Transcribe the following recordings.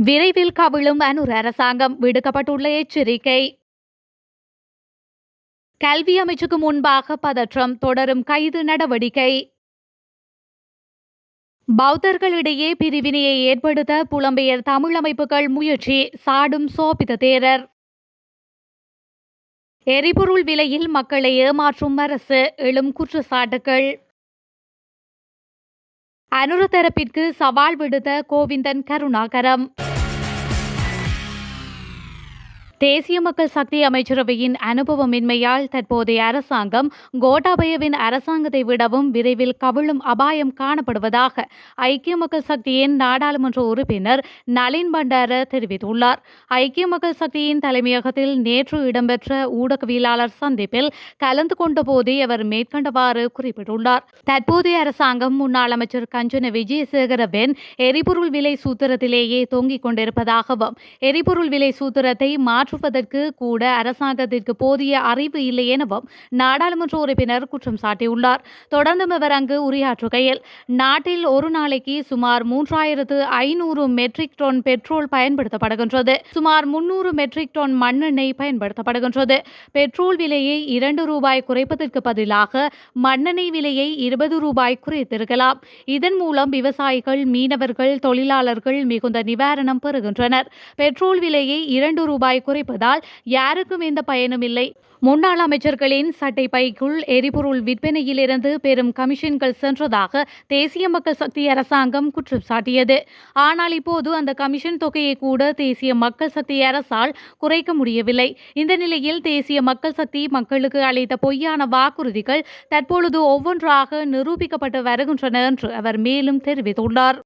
விரைவில் கவிழும் அனுர் அரசாங்கம் விடுக்கப்பட்டுள்ள எச்சரிக்கை. கல்வி அமைச்சுக்கு முன்பாக பதற்றம், தொடரும் கைது நடவடிக்கை. பௌத்தர்களிடையே பிரிவினையை ஏற்படுத்த புலம்பெயர் தமிழ் அமைப்புகள் முயற்சி, சாடும் சோபித தேரர். எரிபொருள் விலையில் மக்களை ஏமாற்றும் அரசு, எழும் குற்றச்சாட்டுகள். அனுர தரப்பிற்கு சவால் விடுத்த கோவிந்தன் கருணாகரம். தேசிய மக்கள் சக்தி அமைச்சரவையின் அனுபவமின்மையால் தற்போதைய அரசாங்கம் கோட்டாபயவின் அரசாங்கத்தை விடவும் விரைவில் கவிழும் அபாயம் காணப்படுவதாக ஐக்கிய மக்கள் சக்தியின் நாடாளுமன்ற உறுப்பினர் நளின் பண்டார தெரிவித்துள்ளார். ஐக்கிய மக்கள் சக்தியின் தலைமையகத்தில் நேற்று இடம்பெற்ற ஊடகவியலாளர் சந்திப்பில் கலந்து கொண்ட போதே அவர் மேற்கண்டவாறு குறிப்பிட்டுள்ளார். தற்போதைய அரசாங்கம் முன்னாள் அமைச்சர் கஞ்சன விஜயசேகரவின் எரிபொருள் விலை சூத்திரத்திலேயே தொங்கிக் கொண்டிருப்பதாகவும் எரிபொருள் விலை சூத்திரத்தை மாற்றுவதற்கு கூட அரசாங்கத்திற்கு போதிய அறிவு இல்லை எனவும் நாடாளுமன்ற உறுப்பினர் குற்றம் சாட்டியுள்ளார். தொடர்ந்தும் அவர் அங்கு உரையாற்றுகையில், நாட்டில் ஒரு நாளைக்கு சுமார் 3500 மெட்ரிக் டன் பெட்ரோல் பயன்படுத்தப்படுகின்றது. சுமார் 300 மெட்ரிக் டன் மண்ணெண்ணெய் பயன்படுத்தப்படுகின்றது. பெட்ரோல் விலையை 2 ரூபாய் குறைப்பதற்கு பதிலாக மண்ணெண்ணெய் விலையை 20 ரூபாய் குறைத்திருக்கலாம். இதன் மூலம் விவசாயிகள், மீனவர்கள், தொழிலாளர்கள் மிகுந்த நிவாரணம் பெறுகின்றனர். பெட்ரோல் விலையை 2 ரூபாய் குறைப்பதால் யாருக்கும் எந்த பயனும் இல்லை. முன்னாள் அமைச்சர்களின் சட்டை பைக்குள் எரிபொருள் விற்பனையிலிருந்து பெரும் கமிஷன்கள் சென்றதாக தேசிய மக்கள் சக்தி அரசாங்கம் குற்றம் சாட்டியது. ஆனால் இப்போது அந்த கமிஷன் தொகையை கூட தேசிய மக்கள் சக்தி அரசால் குறைக்க முடியவில்லை. இந்த நிலையில் தேசிய மக்கள் சக்தி மக்களுக்கு அளித்த பொய்யான வாக்குறுதிகள் தற்பொழுது ஒவ்வொன்றாக நிரூபிக்கப்பட்டு வருகின்றன என்று அவர் மேலும் தெரிவித்துள்ளார்.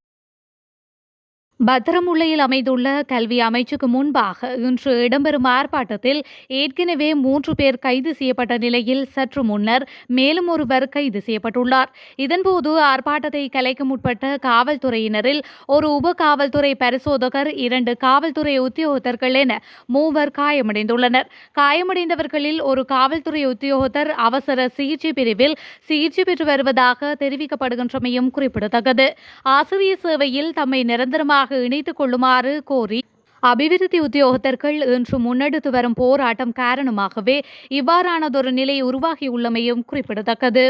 பத்திரமுல்லையில் அமைந்துள்ள கல்வி அமைச்சுக்கு முன்பாக இன்று இடம்பெறும் ஆர்ப்பாட்டத்தில் ஏற்கனவே 3 பேர் கைது செய்யப்பட்ட நிலையில் சற்று முன்னர் மேலும் ஒருவர் கைது செய்யப்பட்டுள்ளார். இதன்போது ஆர்ப்பாட்டத்தை கலைக்க முற்பட்ட காவல்துறையினரில் ஒரு உப காவல்துறை பரிசோதகர், 2 காவல்துறை உத்தியோகத்தர்கள் என 3 காயமடைந்துள்ளனர். காயமடைந்தவர்களில் ஒரு காவல்துறை உத்தியோகத்தர் அவசர சிகிச்சை பிரிவில் சிகிச்சை பெற்று வருவதாக தெரிவிக்கப்படுகின்றமையும் குறிப்பிடத்தக்கது. ஆசிரியர் சேவையில் தம்மை நிரந்தரமாக இணைத்துக் கொள்ளுமாறு கோரி அபிவிருத்தி உத்தியோகத்தர்கள் இன்று முன்னெடுத்து வரும் போராட்டம் காரணமாகவே இவ்வாறானதொரு நிலை உருவாகியுள்ளமையும் குறிப்பிடத்தக்கது.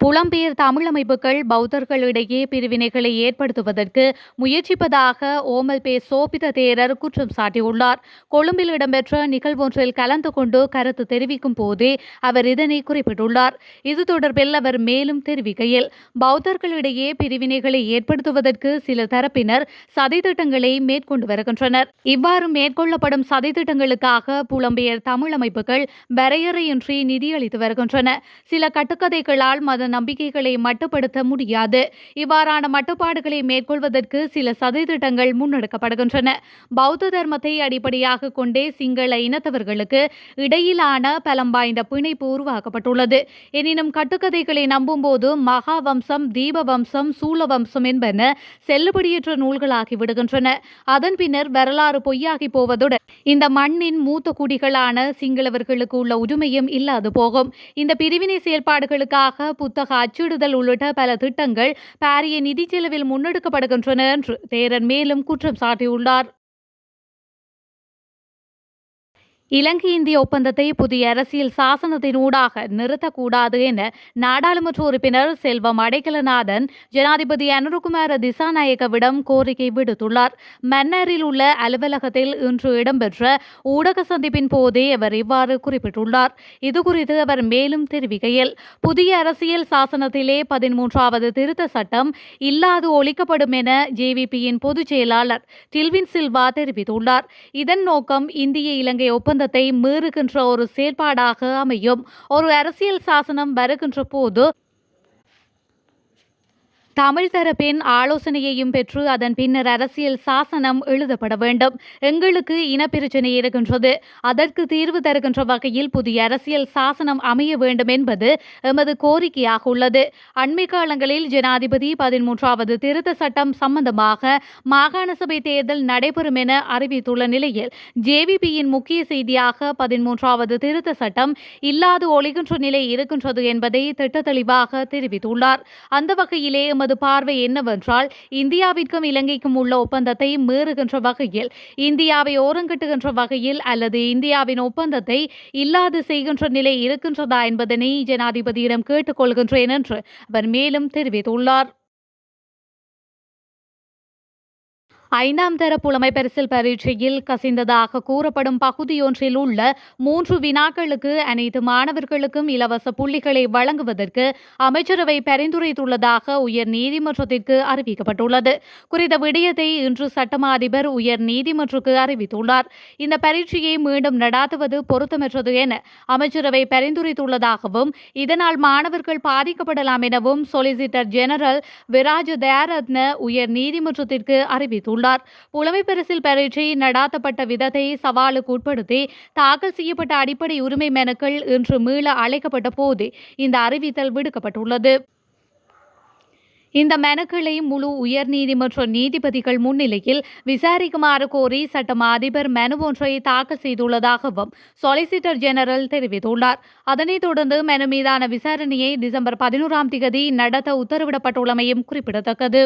புலம்பெயர் தமிழ் அமைப்புகள் பௌத்தர்களிடையே பிரிவினைகளை ஏற்படுத்துவதற்கு முயற்சிப்பதாக ஓமல் பே சோபித தேரர் குற்றம் சாட்டியுள்ளார். கொழும்பில் இடம்பெற்ற நிகழ்வொன்றில் கலந்து கொண்டு கருத்து தெரிவிக்கும் போதே அவர் இதனை குறிப்பிட்டுள்ளார். இது தொடர்பில் அவர் மேலும் தெரிவிக்கையில், பௌத்தர்களிடையே பிரிவினைகளை ஏற்படுத்துவதற்கு சில தரப்பினர் சதித்திட்டங்களை மேற்கொண்டு வருகின்றனர். இவ்வாறு மேற்கொள்ளப்படும் சதித்திட்டங்களுக்காக புலம்பெயர் தமிழ் அமைப்புகள் வரையறையின்றி நிதியளித்து வருகின்றன. சில கட்டுக்கதைகளால் மத நம்பிக்கைகளை மட்டுப்படுத்த முடியாது. இவ்வாறான மட்டுப்பாடுகளை மேற்கொள்வதற்கு சில சதித்திட்டங்கள் முன்னெடுக்கப்படுகின்றன. பௌத்த தர்மத்தை அடிப்படையாக கொண்டே சிங்கள இனத்தவர்களுக்கு இடையிலான பலம் வாய்ந்த பிணைப்பு உருவாக்கப்பட்டுள்ளது. எனினும் கட்டுக்கதைகளை நம்பும்போது மகாவம்சம், தீபவம்சம், சூலவம்சம் என்பன செல்லுபடியற்ற நூல்களாகி விடுகின்றன. அதன் பின்னர் வரலாறு பொய்யாகி போவதுடன் இந்த மண்ணின் மூத்த குடிகளான சிங்களவர்களுக்கு உள்ள உரிமையும் இல்லாது போகும். இந்த பிரிவினை செயல்பாடுகளுக்காக புத்தக அச்சிடுதல் உள்ளிட்ட பல திட்டங்கள் பாரிய நிதி செலவில் முன்னெடுக்கப்படுகின்றன என்று தேரர் மேலும் குற்றம் சாட்டியுள்ளார். இலங்கை இந்திய ஒப்பந்தத்தை புதிய அரசியல் சாசனத்தினூடாக நிறுத்தக்கூடாது என நாடாளுமன்ற உறுப்பினர் செல்வம் அடைக்கலநாதன் ஜனாதிபதி அனுரகுமார திசாநாயக்கவிடம் கோரிக்கை விடுத்துள்ளார். மன்னாரில் உள்ள அலுவலகத்தில் இன்று இடம்பெற்ற ஊடக சந்திப்பின் போதே அவர் இவ்வாறு குறிப்பிட்டுள்ளார். இதுகுறித்து அவர் மேலும் தெரிவிக்கையில், புதிய அரசியல் சாசனத்திலே 13வது திருத்த சட்டம் இல்லாது ஒழிக்கப்படும் என ஜேவிபியின் பொதுச் செயலாளர் டில்வின் சில்வா தெரிவித்துள்ளார். இதன் நோக்கம் இந்திய இலங்கை ஒப்பந்தத்தை மீறுகின்ற ஒரு செயற்பாடாக அமையும். ஒரு அரசியல் சாசனம் வருகின்ற போது தமிழ் தரப்பின் ஆலோசனையையும் பெற்று அதன் பின்னர் அரசியல் சாசனம் எழுதப்பட வேண்டும். எங்களுக்கு இனப்பிரச்சினை இருக்கின்றது. அதற்கு தீர்வு தருகின்ற வகையில் புதிய அரசியல் சாசனம் அமைய வேண்டும் என்பது எமது கோரிக்கையாக உள்ளது. அண்மை காலங்களில் ஜனாதிபதி 13வது திருத்த சட்டம் சம்பந்தமாக மாகாண சபை தேர்தல் நடைபெறும் என அறிவித்துள்ள நிலையில் ஜேவிபியின் முக்கிய செய்தியாக 13வது திருத்த சட்டம் இல்லாது ஒழிகின்ற நிலை இருக்கின்றது என்பதை திட்டத்தெளிவாக தெரிவித்துள்ளார். அந்த வகையிலே எமது பார்வை என்னவென்றால், இந்தியாவிற்கும் இலங்கைக்கும் உள்ள ஒப்பந்தத்தை மீறுகின்ற வகையில், இந்தியாவை ஓரங்கட்டுகின்ற வகையில் அல்லது இந்தியாவின் ஒப்பந்தத்தை இல்லாது செய்கின்ற நிலை இருக்கின்றதா என்பதனை ஜனாதிபதியிடம் கேட்டுக் கொள்கின்றேன் என்று அவர் மேலும் தெரிவித்துள்ளார். 5ஆம் தர புலமை பரிசில் பரீட்சையில் கசிந்ததாக கூறப்படும் பகுதியொன்றில் உள்ள 3 வினாக்களுக்கு அனைத்து மாணவர்களுக்கும் இலவச புள்ளிகளை வழங்குவதற்கு அமைச்சரவை பரிந்துரைத்துள்ளதாக உயர் நீதிமன்றத்திற்கு அறிவிக்கப்பட்டுள்ளது. குறித்த விடயத்தை இன்று சட்டமா அதிபர் உயர் நீதிமன்றத்துக்கு அறிவித்துள்ளார். இந்த பரீட்சையை மீண்டும் நடாத்துவது பொருத்தமற்றது என அமைச்சரவை பரிந்துரைத்துள்ளதாகவும், இதனால் மாணவர்கள் பாதிக்கப்படலாம் எனவும் சொலிசிட்டர் ஜெனரல் விராஜ தயாரத்ன உயர் நீதிமன்றத்திற்கு அறிவித்துள்ளார். புலமை பரிசில் பரீட்சை நடாத்தப்பட்ட விதத்தை சவாலுக்கு உட்படுத்தி தாக்கல் செய்யப்பட்ட அடிப்படை உரிமை மனுக்கள் இன்று மீள அழைக்கப்பட்ட போது இந்த அறிவித்தல் விடுக்கப்பட்டுள்ளது. இந்த மனுக்களை முழு உயர்நீதிமன்ற நீதிபதிகள் முன்னிலையில் விசாரிக்குமாறு கோரி சட்டமா அதிபர் மனு ஒன்றை தாக்கல் செய்துள்ளதாகவும் சொலிசிட்டர் ஜெனரல் தெரிவித்துள்ளார். அதனைத் தொடர்ந்து மனு மீதான விசாரணையை டிசம்பர் 11ஆம் தேதி நடத்த உத்தரவிடப்பட்டுள்ளமையும் குறிப்பிடத்தக்கது.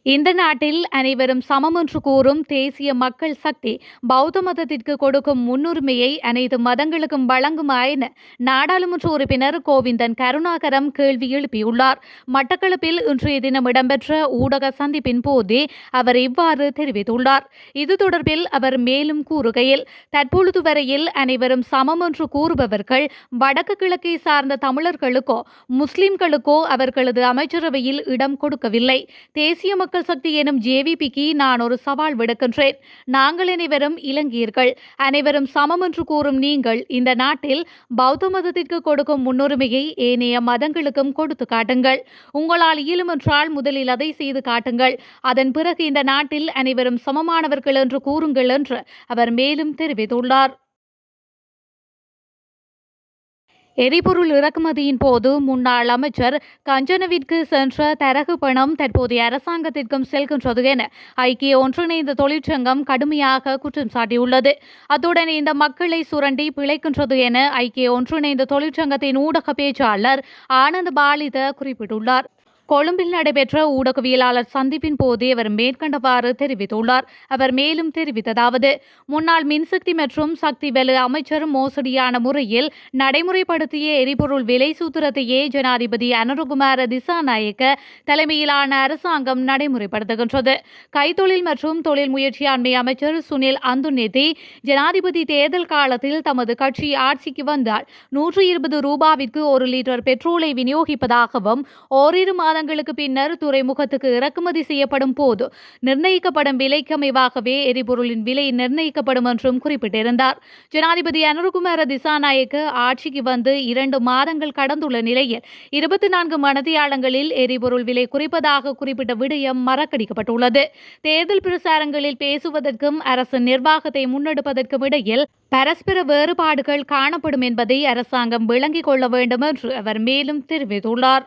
இந்த நாட்டில் அனைவரும் சமம் என்று கூறும் தேசிய மக்கள் சக்தி பௌத்த மதத்திற்கு கொடுக்கும் முன்னுரிமையை அனைத்து மதங்களுக்கும் வழங்குமா என நாடாளுமன்ற உறுப்பினர் கோவிந்தன் கருணாகரம் கேள்வி எழுப்பியுள்ளார். மட்டக்களப்பில் இன்றைய தினம் இடம்பெற்ற ஊடக சந்திப்பின் போதே அவர் இவ்வாறு தெரிவித்துள்ளார். இது தொடர்பில் அவர் மேலும் கூறுகையில், தற்பொழுது வரையில் அனைவரும் சமம் என்று கூறுபவர்கள் வடக்கு கிழக்கை சார்ந்த தமிழர்களுக்கோ முஸ்லிம்களுக்கோ அவர்களது அமைச்சரவையில் இடம் கொடுக்கவில்லை. தேசிய மக்கள் சக்தி எனும் ஜேவிபிக்கு நான் ஒரு சவால் விடுக்கின்றேன். நாங்கள் அனைவரும் இலங்கையர்கள், அனைவரும் சமம் என்று கூறும் நீங்கள் இந்த நாட்டில் பௌத்த மதத்திற்கு கொடுக்கும் முன்னுரிமையை ஏனைய மதங்களுக்கும் கொடுத்து காட்டுங்கள். உங்களால் இயலும் என்றால் முதலில் அதை செய்து காட்டுங்கள். அதன் பிறகு இந்த நாட்டில் அனைவரும் சமமானவர்கள் என்று கூறுங்கள் என்று அவர் மேலும் தெரிவித்துள்ளார். எரிபொருள் இறக்குமதியின் போது முன்னாள் அமைச்சர் கஞ்சனவிற்கு சென்ற தரகு பணம் தற்போதைய அரசாங்கத்திற்கும் செல்கின்றது என ஐக்கிய ஒன்றிணைந்த தொழிற்சங்கம் கடுமையாக குற்றம் சாட்டியுள்ளது. அத்துடன் இந்த மக்களை சுரண்டி பிழைக்கின்றது என ஐக்கிய ஒன்றிணைந்த தொழிற்சங்கத்தின் ஊடக பேச்சாளர் ஆனந்த் பாலித குறிப்பிட்டுள்ளார். கொழும்பில் நடைபெற்ற ஊடகவியலாளர் சந்திப்பின் போதே அவர் மேற்கண்டவாறு தெரிவித்துள்ளார். அவர் மேலும் தெரிவித்ததாவது, முன்னாள் மின்சக்தி மற்றும் சக்தி வலு அமைச்சர் மோசடியான முறையில் நடைமுறைப்படுத்திய எரிபொருள் விலை சூத்திரத்தையே ஜனாதிபதி அனுரகுமார திசாநாயக்க தலைமையிலான அரசாங்கம் நடைமுறைப்படுத்துகின்றது. கைத்தொழில் மற்றும் தொழில் முயற்சியாண்மை அமைச்சர் சுனில் அந்துநெத்தி ஜனாதிபதி தேர்தல் காலத்தில் தமது கட்சி ஆட்சிக்கு வந்தால் 120 ரூபாவிற்கு 1 லிட்டர் பெட்ரோலை விநியோகிப்பதாகவும், ஓரிரு மாதங்களுக்கு பின்னர் துறைமுகத்துக்கு இறக்குமதி செய்யப்படும் போது நிர்ணயிக்கப்படும் விலைக்கு அமைவாகவே எரிபொருளின் விலை நிர்ணயிக்கப்படும் என்றும் குறிப்பிட்டிருந்தார். ஜனாதிபதி அனுரகுமார திசாநாயக்க ஆட்சிக்கு வந்து 2 மாதங்கள் கடந்துள்ள நிலையில் 24 மணித்தியாலங்களில் எரிபொருள் விலை குறைப்பதாக குறிப்பிட்ட விடயம் மறக்கடிக்கப்பட்டுள்ளது. தேர்தல் பிரசாரங்களில் பேசுவதற்கும் அரசு நிர்வாகத்தை முன்னெடுப்பதற்கும் இடையில் பரஸ்பர வேறுபாடுகள் காணப்படும் என்பதை அரசாங்கம் விளங்கிக் கொள்ள வேண்டும் என்று அவர் மேலும் தெரிவித்துள்ளார்.